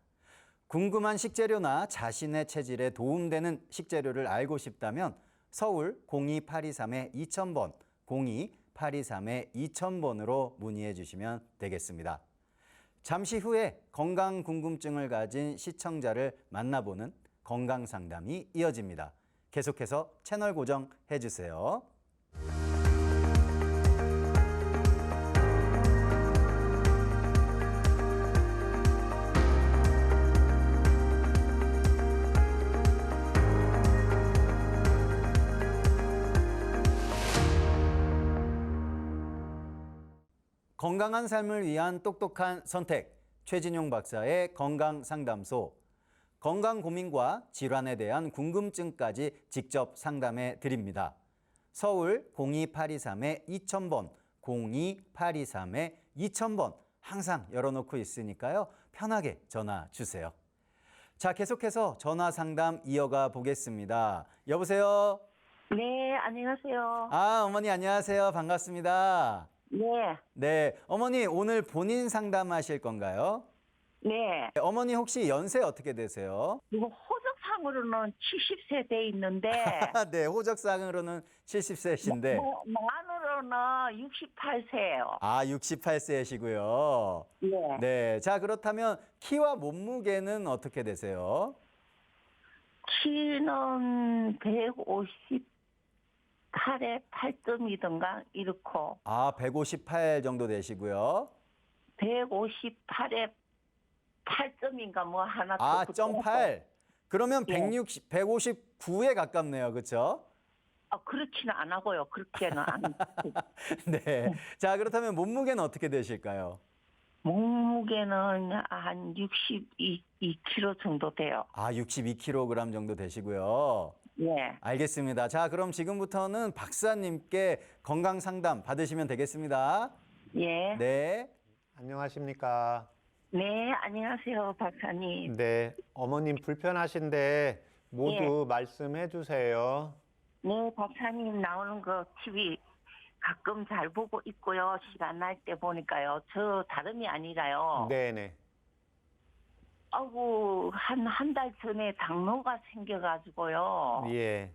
궁금한 식재료나 자신의 체질에 도움되는 식재료를 알고 싶다면 서울 02823-2000번, 02823-2000번으로 문의해 주시면 되겠습니다. 잠시 후에 건강 궁금증을 가진 시청자를 만나보는 건강 상담이 이어집니다. 계속해서 채널 고정해 주세요. 건강한 삶을 위한 똑똑한 선택, 최진용 박사의 건강상담소. 건강 고민과 질환에 대한 궁금증까지 직접 상담해 드립니다. 서울 02823-2000번, 02823-2000번 항상 열어놓고 있으니까요. 편하게 전화 주세요. 자, 계속해서 전화 상담 이어가 보겠습니다. 여보세요? 네, 안녕하세요. 어머니 안녕하세요. 반갑습니다. 네, 네, 어머니 오늘 본인 상담하실 건가요? 네. 어머니 혹시 연세 어떻게 되세요? 이거 호적상으로는 70세 돼 있는데, 네, 호적상으로는 70세신데. 만으로는 68세예요. 68세시고요. 네. 네, 자 그렇다면 키와 몸무게는 어떻게 되세요? 키는 158에 8점이던가 이렇고, 158 정도 되시고요. 158에 8점인가 뭐 하나. 점 8. 그러면 예. 159에 가깝네요. 그렇죠? 그렇지는 안 하고요. 그렇게는 안. 네. 자, 그렇다면 몸무게는 어떻게 되실까요? 몸무게는 한 62kg 정도 돼요. 62kg 정도 되시고요. 예. 알겠습니다. 자, 그럼 지금부터는 박사님께 건강 상담 받으시면 되겠습니다. 예. 네. 안녕하십니까? 네, 안녕하세요, 박사님. 네, 어머님 불편하신데 모두 말씀해 주세요. 네, 박사님 나오는 거 TV 가끔 잘 보고 있고요. 시간 날 때 보니까요. 저 다름이 아니라요. 네네. 아이고, 한 달 전에 당뇨가 생겨가지고요. 예,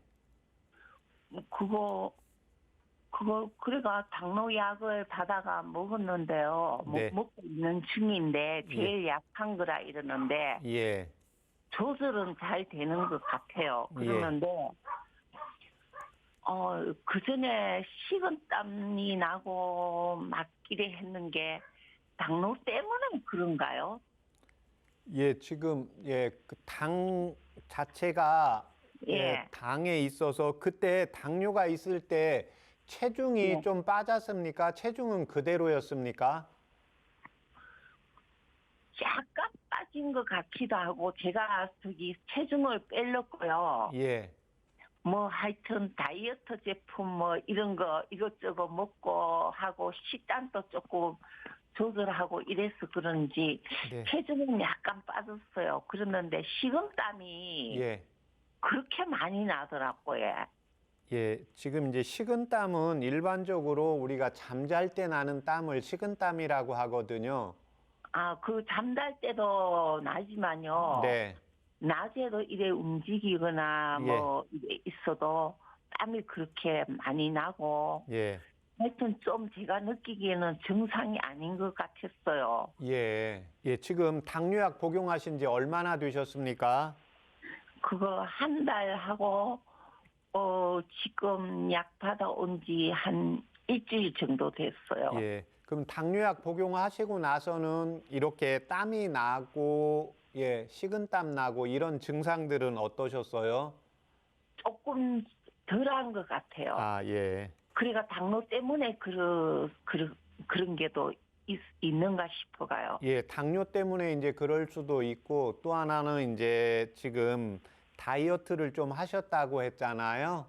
그래가 당뇨약을 받아가 먹었는데요. 네. 먹고 있는 중인데, 제일 약한 거라 이러는데, 예, 조절은 잘 되는 것 같아요. 예. 그러는데, 그 전에 식은땀이 나고 막 이래 했는 게 당뇨 때문에 그런가요? 예, 지금 그 당 자체가 예. 당에 있어서 그때 당뇨가 있을 때 체중이 예. 좀 빠졌습니까? 체중은 그대로였습니까? 약간 빠진 것 같기도 하고 제가 체중을 빼려고요. 예, 뭐 하여튼 다이어트 제품 뭐 이런 거 이것저것 먹고 하고 식단도 조금 조절하고 이래서 그런지 네. 체중은 약간 빠졌어요. 그랬는데 식은땀이 예. 그렇게 많이 나더라고요. 예, 지금 이제 식은땀은 일반적으로 우리가 잠잘 때 나는 땀을 식은땀이라고 하거든요. 그 잠잘 때도 나지만요. 네, 낮에도 이래 움직이거나 예. 뭐 이래 있어도 땀이 그렇게 많이 나고 예, 하여튼 좀 제가 느끼기에는 정상이 아닌 것 같았어요. 예, 예. 지금 당뇨약 복용하신 지 얼마나 되셨습니까? 그거 한 달 하고 지금 약 받아온 지 한 일주일 정도 됐어요. 예. 그럼 당뇨약 복용하시고 나서는 이렇게 땀이 나고, 예, 식은땀 나고 이런 증상들은 어떠셨어요? 조금 덜한 것 같아요. 아, 예. 그러니까 당뇨 때문에 그런 게 또 있는가 싶어가요. 예, 당뇨 때문에 이제 그럴 수도 있고 또 하나는 이제 지금 다이어트를 좀 하셨다고 했잖아요.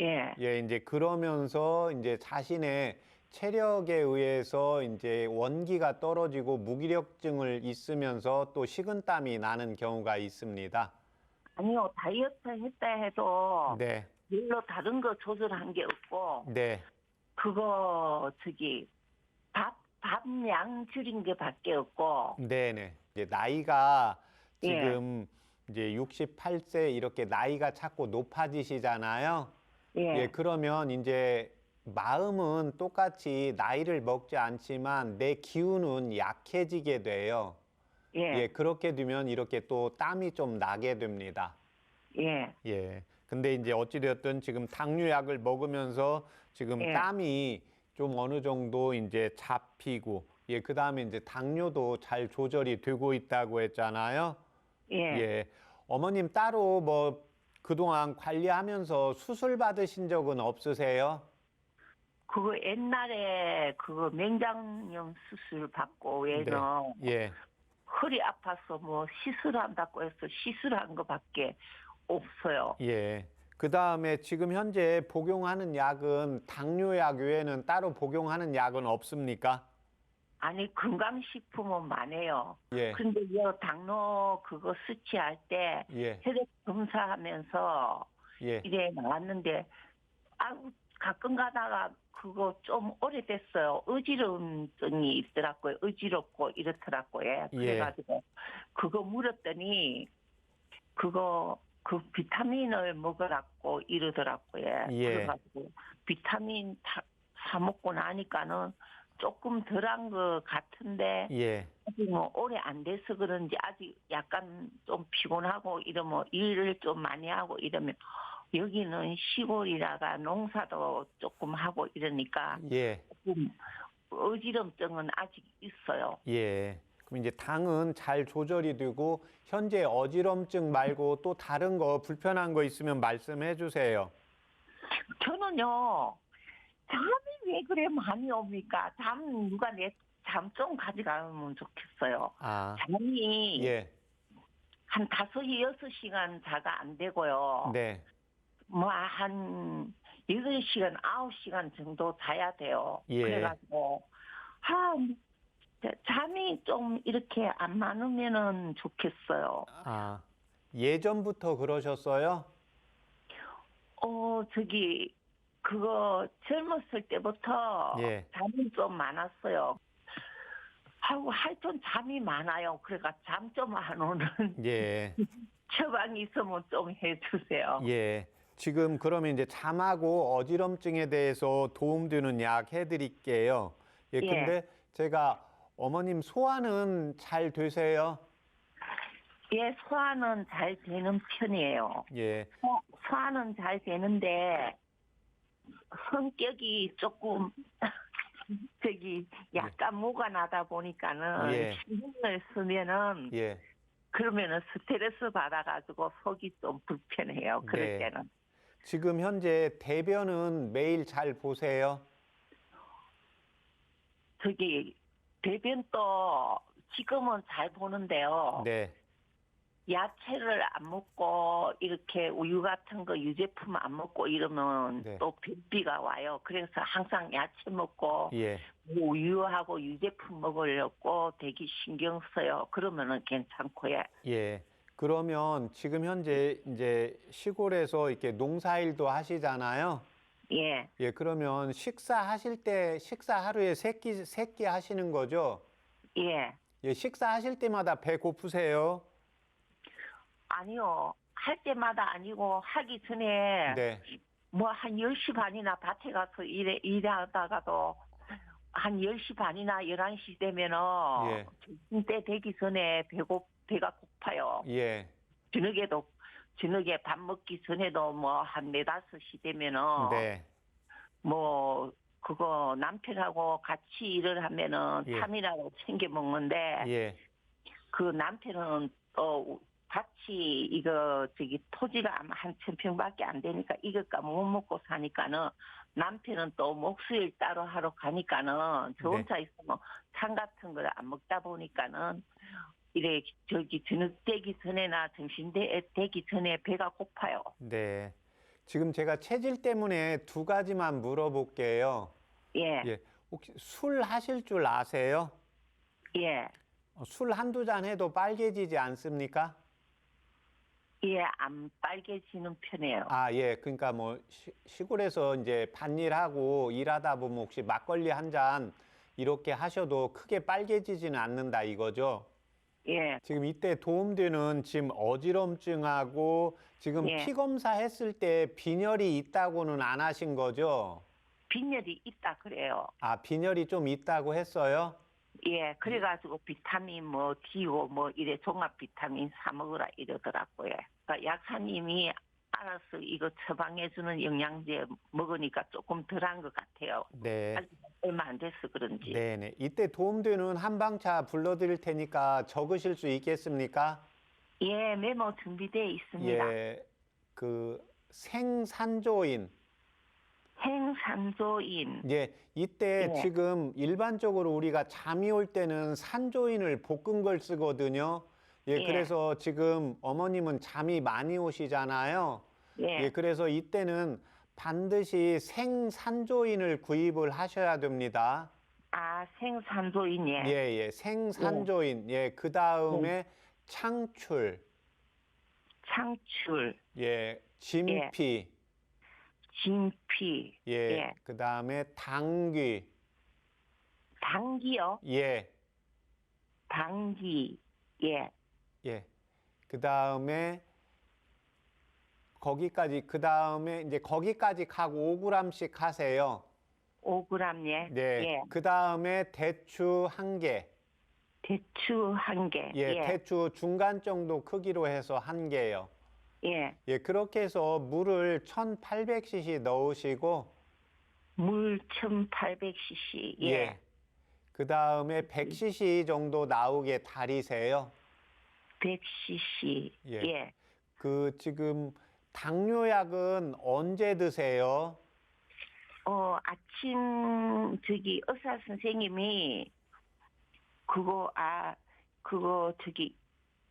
예, 예, 이제 그러면서 이제 자신의 체력에 의해서 이제 원기가 떨어지고 무기력증을 있으면서 또 식은땀이 나는 경우가 있습니다. 아니요, 다이어트 했다 해도 네, 별로 다른 거 조절한 게 없고 네, 그거 밥양 줄인 게 밖에 없고 네네. 이제 나이가 예, 지금 이제 68세 이렇게 나이가 자꾸 높아지시잖아요. 예, 예, 그러면 이제 마음은 똑같이 나이를 먹지 않지만 내 기운은 약해지게 돼요. 예, 예, 그렇게 되면 이렇게 또 땀이 좀 나게 됩니다. 예, 예. 근데 이제 어찌되었든 지금 당뇨약을 먹으면서 지금 예, 땀이 좀 어느 정도 이제 잡히고, 예, 그 다음에 이제 당뇨도 잘 조절이 되고 있다고 했잖아요. 예. 예. 어머님 따로 뭐 그동안 관리하면서 수술 받으신 적은 없으세요? 그거 옛날에 그거 맹장염 수술 받고 외에는 네. 예. 허리 아파서 뭐 시술한다고 해서 시술한 거밖에 없어요. 예. 그 다음에 지금 현재 복용하는 약은 당뇨약 외에는 따로 복용하는 약은 없습니까? 아니 건강식품은 많아요. 예. 근데 요 당뇨 그거 수치할 때 예. 혈액 검사하면서 예. 이래 나왔는데 가끔 가다가 그거 좀 오래됐어요. 어지러움증이 있더라고요. 어지럽고 이렇더라고요. 예. 그래가지고 그거 물었더니 그 비타민을 먹으라고 이러더라고요. 예. 그래가지고 비타민 사 먹고 나니까는 조금 덜한 것 같은데 예. 아직 뭐 오래 안 돼서 그런지 아직 약간 좀 피곤하고 이러면 일을 좀 많이 하고 이러면 여기는 시골이라가 농사도 조금 하고 이러니까 예. 조금 어지럼증은 아직 있어요. 예. 그럼 이제 당은 잘 조절이 되고 현재 어지럼증 말고 또 다른 거 불편한 거 있으면 말씀해 주세요. 저는요 잠이 왜 그래 많이 옵니까? 누가 내 잠 좀 가져가면 좋겠어요. 아. 잠이 예. 한 5-6시간 자가 안 되고요. 네. 뭐 한 8시간, 9시간 정도 자야 돼요. 예. 그래가지고 잠이 좀 이렇게 안 많으면은 좋겠어요. 아, 예전부터 그러셨어요? 그거 젊었을 때부터 예. 잠이 좀 많았어요. 하고 하여튼 잠이 많아요. 그러니까 잠 좀 안 오는 예. 처방이 있으면 좀 해주세요. 예. 지금 그러면 이제 잠하고 어지럼증에 대해서 도움되는 약 해드릴게요. 예, 예. 근데 제가 어머님 소화는 잘 되세요? 예, 소화는 잘 되는 편이에요. 예, 소화는 잘 되는데 성격이 조금 약간 무가 나다 보니까는 예. 신경을 쓰면은 예. 그러면은 스트레스 받아가지고 속이 좀 불편해요. 그럴 네. 때는. 지금 현재 대변은 매일 잘 보세요? 대변도 지금은 잘 보는데요. 네. 야채를 안 먹고 이렇게 우유 같은 거 유제품 안 먹고 이러면 네. 또 변비가 와요. 그래서 항상 야채 먹고 예. 우유하고 유제품 먹으려고 되게 신경 써요. 그러면은 괜찮고요. 예. 그러면 지금 현재 이제 시골에서 이렇게 농사일도 하시잖아요. 예, 예, 그러면 식사하실 때 식사 하루에 세 끼 하시는 거죠? 예. 예, 식사하실 때마다 배 고프세요? 아니요. 할 때마다 아니고 하기 전에 네. 뭐 한 10시 반이나 밭에 가서 일하다가도 한 10시 반이나 11시 되면은 예. 점심때 되기 전에 배가 고파요. 예. 저녁에 밥 먹기 전에도 뭐 한 4, 5시 되면은 네. 뭐 그거 남편하고 같이 일을 하면은 예. 탐이라고 챙겨 먹는데 예. 그 남편은 또 같이 토지가 아마 한 1,000평밖에 안 되니까 이것까 못 먹고 사니까는 남편은 또 목수일 따로 하러 가니까는 저 네. 혼자 있으면 참 같은 걸 안 먹다 보니까는 이래 저녁 되기 전에나 점심 되기 전에 배가 고파요. 네. 지금 제가 체질 때문에 두 가지만 물어볼게요. 예, 예. 혹시 술 하실 줄 아세요? 예, 술 한두 잔 해도 빨개지지 않습니까? 예, 안 빨개지는 편이에요. 아, 예. 그러니까 뭐 시골에서 이제 밭일하고 일하다 보면 혹시 막걸리 한 잔 이렇게 하셔도 크게 빨개지지는 않는다 이거죠? 예, 지금 이때 도움되는 지금 어지럼증하고 지금 예. 피 검사 했을 때 빈혈이 있다고는 안 하신 거죠? 빈혈이 있다 그래요. 아, 빈혈이 좀 있다고 했어요? 예, 그래가지고 비타민 뭐 D고 뭐 이래 종합 비타민 사 먹으라 이러더라고요. 그러니까 약사님이 알아서 이거 처방해주는 영양제 먹으니까 조금 덜한 것 같아요. 네. 아직 얼마 안 돼서 그런지. 네네. 이때 도움되는 한방차 불러드릴 테니까 적으실 수 있겠습니까? 예, 메모 준비되어 있습니다. 예. 그 생산조인. 행산조인. 예. 이때 예. 지금 일반적으로 우리가 잠이 올 때는 산조인을 볶은 걸 쓰거든요. 예. 예. 그래서 지금 어머님은 잠이 많이 오시잖아요. 예. 예. 그래서 이때는 반드시 생산조인을 구입을 하셔야 됩니다. 아, 생산조인, 예. 예, 예. 생산조인. 예. 그 다음에 창출. 창출, 예. 진피. 진피, 예. 예. 그 다음에 당귀. 당기요, 예. 당기, 예. 예. 그 다음에 그 다음에 이제 거기까지 각 5g씩 하세요. 5g, 예. 네. 예. 그 다음에 대추 1개. 대추 1개, 예. 예. 대추 중간 정도 크기로 해서 1개요. 예. 예. 그렇게 해서 물을 1800cc 넣으시고, 물 1800cc, 예. 예. 그 다음에 100cc 정도 나오게 달이세요. 100cc, 예. 예. 그 지금 당뇨약은 언제 드세요? 아침, 의사 선생님이,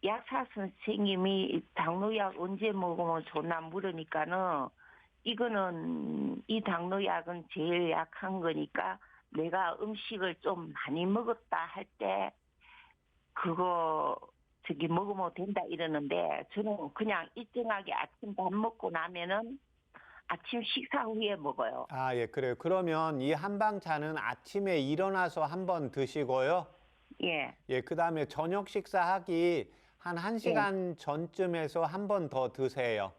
약사 선생님이 당뇨약 언제 먹으면 좋나 물으니까는, 이 당뇨약은 제일 약한 거니까, 내가 음식을 좀 많이 먹었다 할 때 그거 먹으면 된다 이러는데 저는 그냥 일정하게 아침 밥 먹고 나면은 아침 식사 후에 먹어요. 아, 예, 그래요. 그러면 이 한방차는 아침에 일어나서 한번 드시고요. 예, 예, 그다음에 저녁 식사하기 한 1시간 전쯤에서 한 번 더 드세요.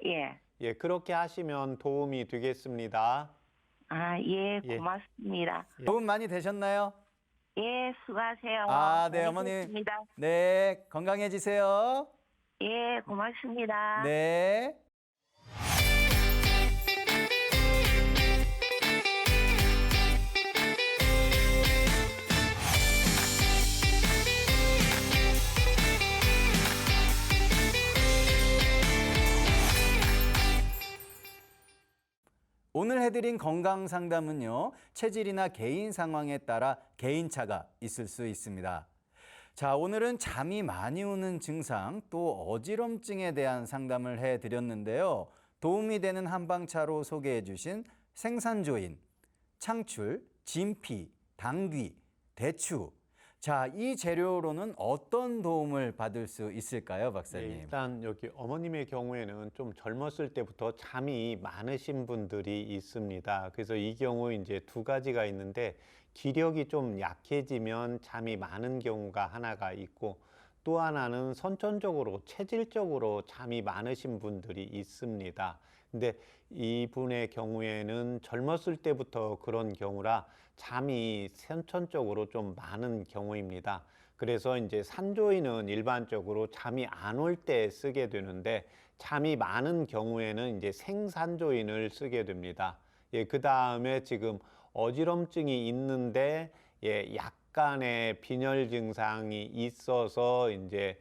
예. 예, 그렇게 하시면 도움이 되겠습니다. 아, 예, 예. 고맙습니다. 도움 많이 되셨나요? 예, 수고하세요. 아, 네, 잘 어머님. 듣겠습니다. 네, 건강해지세요. 예, 고맙습니다. 네. 오늘 해드린 건강 상담은요, 체질이나 개인 상황에 따라 개인차가 있을 수 있습니다. 자, 오늘은 잠이 많이 오는 증상, 또 어지럼증에 대한 상담을 해드렸는데요. 도움이 되는 한방차로 소개해 주신 생산조인, 창출, 진피, 당귀, 대추. 자, 이 재료로는 어떤 도움을 받을 수 있을까요, 박사님? 네, 일단 여기 어머님의 경우에는 좀 젊었을 때부터 잠이 많으신 분들이 있습니다. 그래서 이 경우 이제 두 가지가 있는데 기력이 좀 약해지면 잠이 많은 경우가 하나가 있고 또 하나는 선천적으로 체질적으로 잠이 많으신 분들이 있습니다. 근데 이분의 경우에는 젊었을 때부터 그런 경우라 잠이 선천적으로 좀 많은 경우입니다. 그래서 이제 산조인은 일반적으로 잠이 안 올 때 쓰게 되는데 잠이 많은 경우에는 이제 생산조인을 쓰게 됩니다. 예, 그 다음에 지금 어지럼증이 있는데 예, 약간의 빈혈 증상이 있어서 이제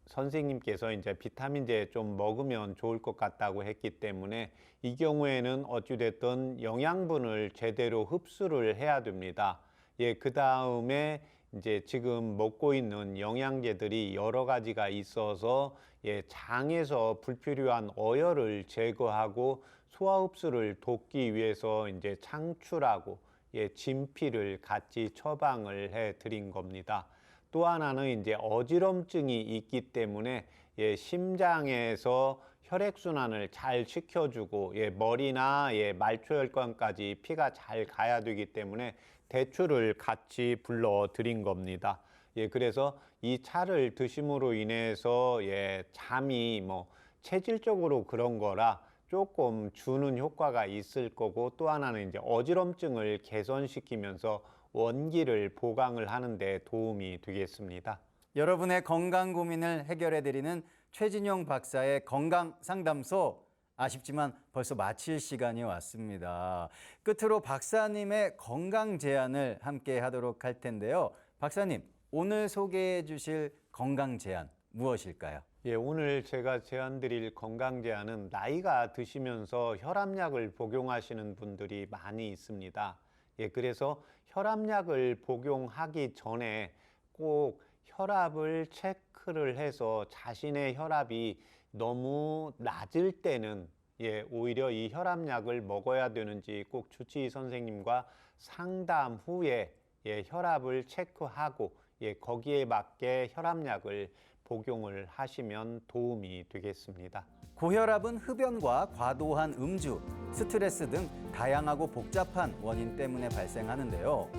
선생님께서 이제 비타민제 좀 먹으면 좋을 것 같다고 했기 때문에 이 경우에는 어찌됐든 영양분을 제대로 흡수를 해야 됩니다. 예, 그 다음에 이제 지금 먹고 있는 영양제들이 여러 가지가 있어서 예, 장에서 불필요한 어혈을 제거하고 소화 흡수를 돕기 위해서 이제 창출하고 예, 진피를 같이 처방을 해 드린 겁니다. 또 하나는 이제 어지럼증이 있기 때문에 예, 심장에서 혈액순환을 잘 시켜주고 예, 머리나 예, 말초혈관까지 피가 잘 가야 되기 때문에 대추를 같이 불러 드린 겁니다. 예, 그래서 이 차를 드심으로 인해서 예, 잠이 뭐 체질적으로 그런 거라 조금 주는 효과가 있을 거고 또 하나는 이제 어지럼증을 개선시키면서 원기를 보강을 하는 데 도움이 되겠습니다. 여러분의 건강 고민을 해결해드리는 최진용 박사의 건강 상담소, 아쉽지만 벌써 마칠 시간이 왔습니다. 끝으로 박사님의 건강 제안을 함께 하도록 할 텐데요. 박사님, 오늘 소개해 주실 건강 제안 무엇일까요? 예, 오늘 제가 제안드릴 건강 제안은 나이가 드시면서 혈압약을 복용하시는 분들이 많이 있습니다. 예, 그래서 혈압약을 복용하기 전에 꼭 혈압을 체크를 해서 자신의 혈압이 너무 낮을 때는 예, 오히려 이 혈압약을 먹어야 되는지 꼭 주치의 선생님과 상담 후에 예, 혈압을 체크하고 예, 거기에 맞게 혈압약을 복용을 하시면 도움이 되겠습니다. 고혈압은 흡연과 과도한 음주, 스트레스 등 다양하고 복잡한 원인 때문에 발생하는데요.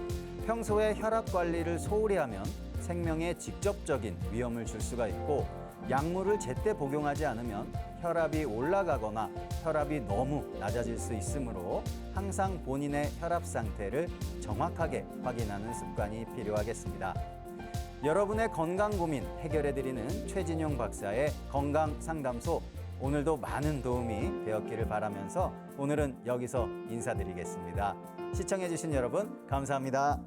평소에 혈압 관리를 소홀히 하면 생명에 직접적인 위험을 줄 수가 있고, 약물을 제때 복용하지 않으면 혈압이 올라가거나 혈압이 너무 낮아질 수 있으므로 항상 본인의 혈압 상태를 정확하게 확인하는 습관이 필요하겠습니다. 여러분의 건강 고민 해결해드리는 최진용 박사의 건강 상담소, 오늘도 많은 도움이 되었기를 바라면서 오늘은 여기서 인사드리겠습니다. 시청해주신 여러분 감사합니다.